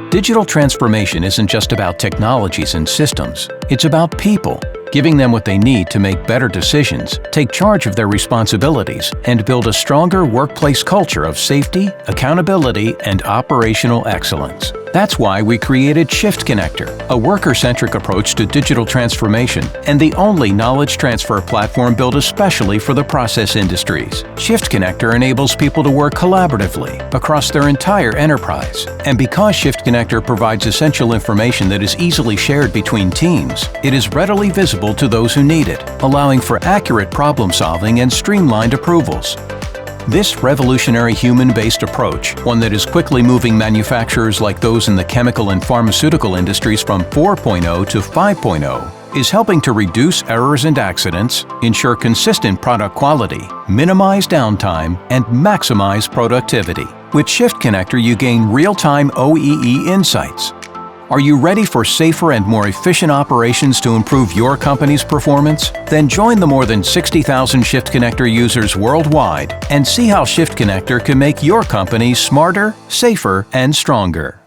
Digital transformation isn't just about technologies and systems. It's about people, giving them what they need to make better decisions, take charge of their responsibilities, and build a stronger workplace culture of safety, accountability, and operational excellence. That's why we created Shift Connector, a worker-centric approach to digital transformation and the only knowledge transfer platform built especially for the process industries. Shift Connector enables people to work collaboratively across their entire enterprise. And because Shift Connector provides essential information that is easily shared between teams, it is readily visible to those who need it, allowing for accurate problem-solving and streamlined approvals. This revolutionary human-based approach, one that is quickly moving manufacturers like those in the chemical and pharmaceutical industries from 4.0 to 5.0, is helping to reduce errors and accidents, ensure consistent product quality, minimize downtime, and maximize productivity. With Shift Connector, you gain real-time OEE insights. Are you ready for safer and more efficient operations to improve your company's performance? Then join the more than 60,000 Shift Connector users worldwide and see how Shift Connector can make your company smarter, safer, and stronger.